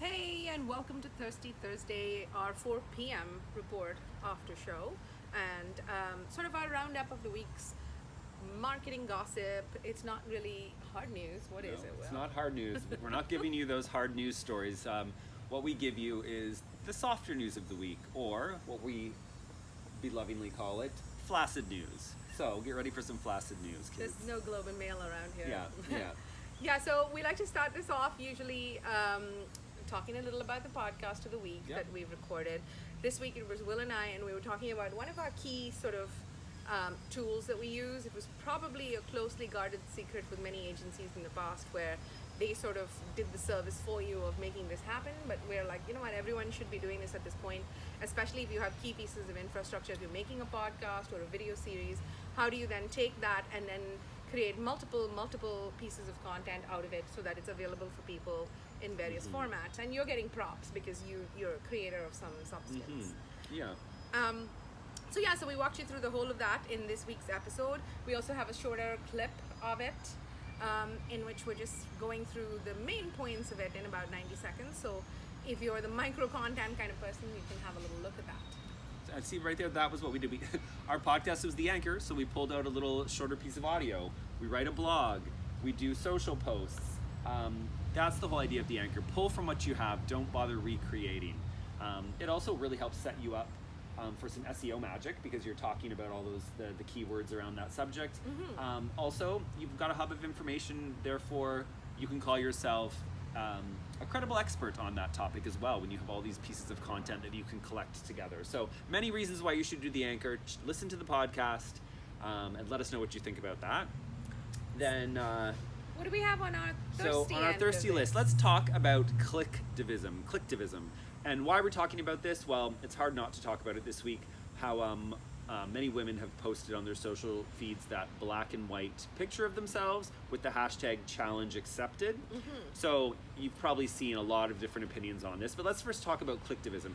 Hey, and welcome to Thirsty Thursday, our 4 p.m. Report Aftershow, and sort of our roundup of the week's marketing gossip. It's not really hard news. What is it, Will? It's not hard news. We're not giving you those hard news stories. What we give you is the softer news of the week, or what we belovingly call it, flaccid news. So get ready for some flaccid news, kids. There's no Globe and Mail around here. Yeah. Yeah, so we like to start this off usually talking a little about the podcast of the week that we've recorded. This week it was Will and I, and we were talking about one of our key sort of tools that we use. It was probably a closely guarded secret with many agencies in the past where they sort of did the service for you of making this happen, but we're like, you know what, everyone should be doing this at this point, especially if you have key pieces of infrastructure. If you're making a podcast or a video series, how do you then take that and then create multiple pieces of content out of it so that it's available for people in various formats, and you're getting props because you're a creator of some substance. So we walked you through the whole of that in this week's episode. We also have a shorter clip of it in which we're just going through the main points of it in about 90 seconds. So if you're the micro content kind of person, you can have a little look at that. I see right there, that was what we did. Our podcast was the anchor, so we pulled out a little shorter piece of audio. We write a blog. We do social posts. That's the whole idea of the anchor. Pull from what you have. Don't bother recreating. It also really helps set you up for some SEO magic because you're talking about all those the keywords around that subject. Also, you've got a hub of information, therefore you can call yourself a credible expert on that topic as well when you have all these pieces of content that you can collect together. So many reasons why you should do the anchor. Listen to the podcast and let us know what you think about that. Then what do we have on our thirsty list? Let's talk about Clicktivism. And why we're talking about this? Well, it's hard not to talk about it this week. How many women have posted on their social feeds that black and white picture of themselves with the hashtag challenge accepted. So you've probably seen a lot of different opinions on this, but let's first talk about Clicktivism.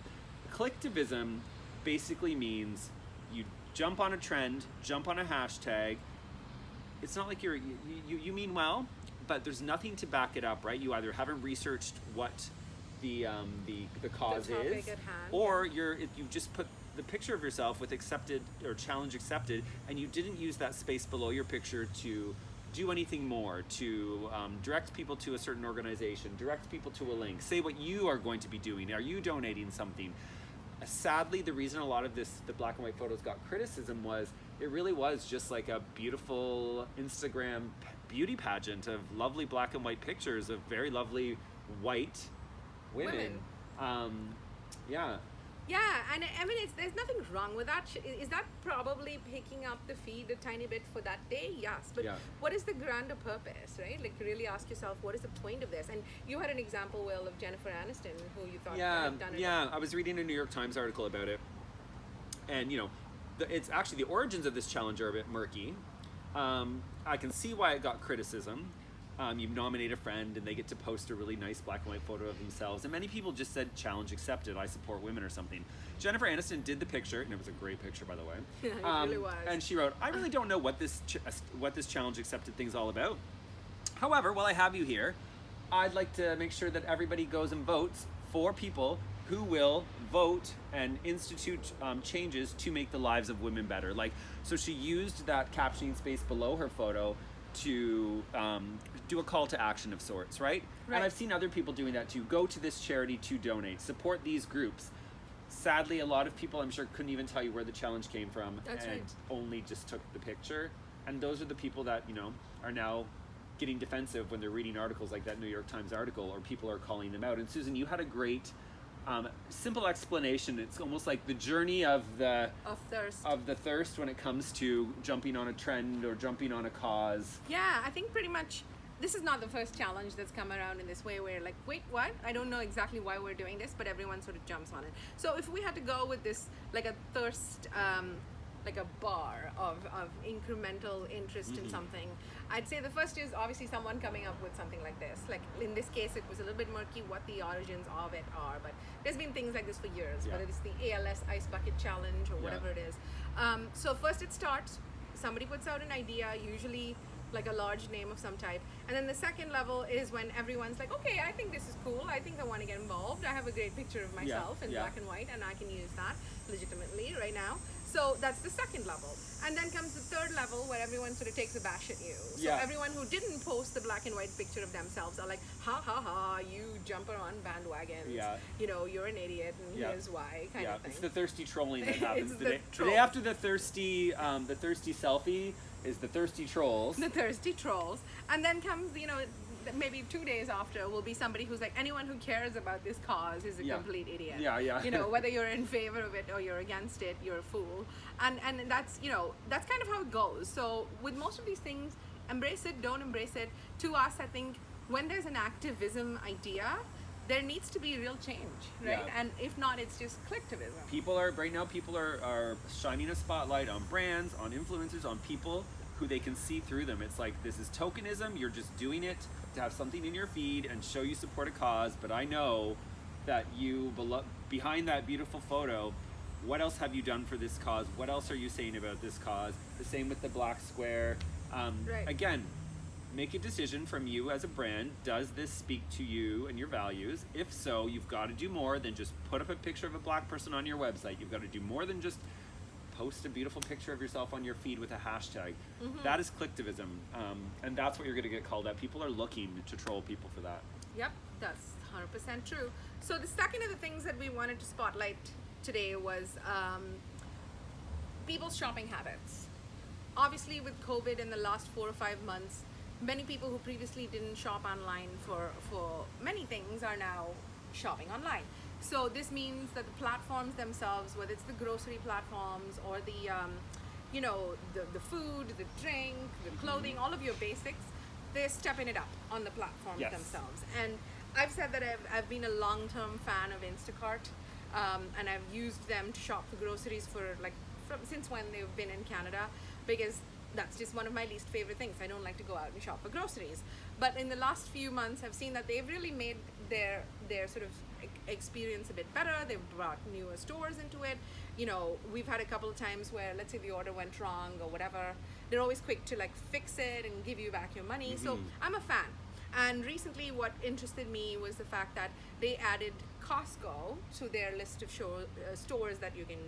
Clicktivism basically means you jump on a trend, jump on a hashtag. It's not like you mean well, but there's nothing to back it up, right? You either haven't researched what the cause is, or you've just put the picture of yourself with accepted or challenge accepted, and you didn't use that space below your picture to do anything more, to direct people to a certain organization, direct people to a link, say what you are going to be doing. Are you donating something? Sadly, the reason a lot of the black and white photos got criticism was it really was just like a beautiful Instagram beauty pageant of lovely black and white pictures of very lovely white women. Yeah, and I mean, there's nothing wrong with that. Is that probably picking up the feed a tiny bit for that day? Yes, but what is the grander purpose, right? Like, really ask yourself, what is the point of this? And you had an example, Will, of Jennifer Aniston, who you thought had done it. Yeah, I was reading a New York Times article about it, and it's actually the origins of this challenge are a bit murky. I can see why it got criticism. You nominate a friend and they get to post a really nice black and white photo of themselves, and many people just said challenge accepted, I support women or something. Jennifer Aniston did the picture, and it was a great picture, by the way. It really was. And she wrote, I really don't know what this challenge accepted thing's all about. However, while I have you here, I'd like to make sure that everybody goes and votes for people who will vote and institute changes to make the lives of women better. So she used that captioning space below her photo to do a call to action of sorts, right? And I've seen other people doing that too. Go to this charity to donate. Support these groups. Sadly, a lot of people, I'm sure, couldn't even tell you where the challenge came from. Only just took the picture. And those are the people that, are now getting defensive when they're reading articles like that New York Times article, or people are calling them out. And Susan, you had a great simple explanation. It's almost like the journey of the thirst when it comes to jumping on a trend or jumping on a cause. Yeah, I think pretty much this is not the first challenge that's come around in this way where like, wait, what? I don't know exactly why we're doing this, but everyone sort of jumps on it. So if we had to go with this like a thirst like a bar of incremental interest in something, I'd say the first is obviously someone coming up with something like this. Like in this case, it was a little bit murky what the origins of it are, but there's been things like this for years, whether it's the ALS Ice Bucket Challenge or whatever it is. So first it starts, somebody puts out an idea, usually like a large name of some type. And then the second level is when everyone's like, okay, I think this is cool. I think I want to get involved. I have a great picture of myself in black and white, and I can use that legitimately right now. So that's the second level. And then comes the third level where everyone sort of takes a bash at you. So everyone who didn't post the black and white picture of themselves are like, ha ha ha, you jumper on bandwagons. Yeah. You know, you're an idiot and here's why kind of thing. It's the thirsty trolling that happens. It's the day after the thirsty selfie is the thirsty trolls. The thirsty trolls. And then comes, you know, maybe 2 days after will be somebody who's like, anyone who cares about this cause is a complete idiot. You know, whether you're in favor of it or you're against it, you're a fool. And that's, you know, that's kind of how it goes. So with most of these things, embrace it, don't embrace it. To us, I think when there's an activism idea, there needs to be real change, right? And if not, it's just clicktivism. People are shining a spotlight on brands, on influencers, on people who they can see through them. It's like, this is tokenism. You're just doing it to have something in your feed and show you support a cause. But I know that behind that beautiful photo, what else have you done for this cause? What else are you saying about this cause? The same with the black square. Again, make a decision from you as a brand. Does this speak to you and your values? If so, you've got to do more than just put up a picture of a black person on your website. You've got to do more than just post a beautiful picture of yourself on your feed with a hashtag. That is clicktivism, and that's what you're going to get called out. People are looking to troll people for that. Yep, that's 100% true. So the second of the things that we wanted to spotlight today was people's shopping habits. Obviously, with COVID in the last 4 or 5 months, many people who previously didn't shop online for many things are now shopping online. So this means that the platforms themselves, whether it's the grocery platforms or the, you know, the food, the drink, the clothing, all of your basics, they're stepping it up on the platforms themselves. And I've said that I've been a long-term fan of Instacart, and I've used them to shop for groceries since when they've been in Canada, because that's just one of my least favorite things. I don't like to go out and shop for groceries. But in the last few months, I've seen that they've really made their sort of experience a bit better. They've brought newer stores into it. You know, we've had a couple of times where, let's say the order went wrong or whatever, they're always quick to like fix it and give you back your money. So I'm a fan. And recently what interested me was the fact that they added Costco to their list of stores that you can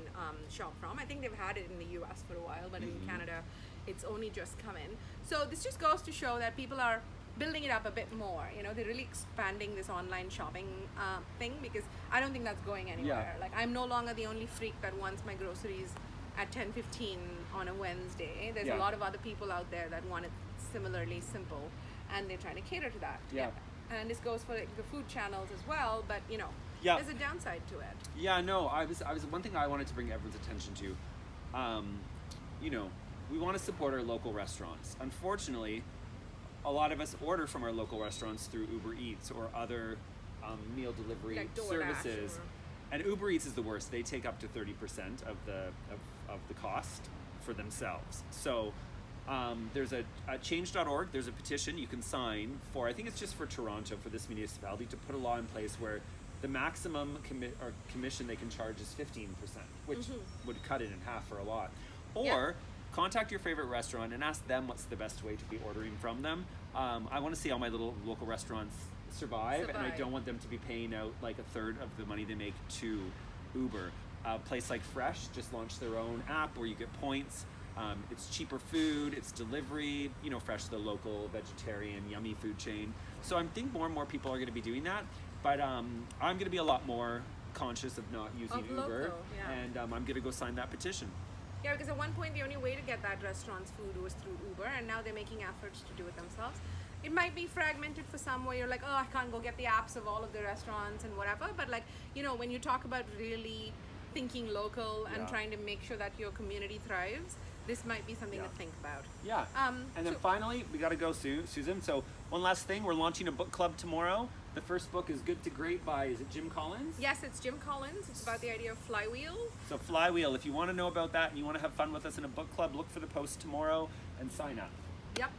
shop from. I think they've had it in the US for a while, but in Canada it's only just come in. So this just goes to show that people are building it up a bit more. You know, they're really expanding this online shopping thing, because I don't think that's going anywhere. Like, I'm no longer the only freak that wants my groceries at 10:15 on a Wednesday. There's a lot of other people out there that want it similarly simple, and they're trying to cater to that. And this goes for like, the food channels as well, but you know, there's a downside to it. I was one thing I wanted to bring everyone's attention to. You know, we want to support our local restaurants. Unfortunately, a lot of us order from our local restaurants through Uber Eats or other meal delivery like services. And Uber Eats is the worst. They take up to 30% of the cost for themselves. So there's a change.org, there's a petition you can sign for, I think it's just for Toronto, for this municipality, to put a law in place where the maximum commission they can charge is 15%, which would cut it in half for a lot. Or contact your favorite restaurant and ask them what's the best way to be ordering from them. I want to see all my little local restaurants survive, and I don't want them to be paying out like a third of the money they make to Uber. A place like Fresh just launched their own app where you get points. It's cheaper food, it's delivery, you know, Fresh, the local vegetarian yummy food chain. So I think more and more people are going to be doing that, but I'm going to be a lot more conscious of not using Uber, and I'm going to go sign that petition. Yeah, because at one point the only way to get that restaurant's food was through Uber, and now they're making efforts to do it themselves. It might be fragmented for some, where you're like, oh, I can't go get the apps of all of the restaurants and whatever, but like, you know, when you talk about really thinking local and trying to make sure that your community thrives, this might be something to think about. And then finally, we got to go, Susan. So one last thing, we're launching a book club tomorrow. The first book is Good to Great by, is it Jim Collins? Yes, it's Jim Collins. It's about the idea of flywheel. So flywheel, if you want to know about that and you want to have fun with us in a book club, look for the post tomorrow and sign up. Yep.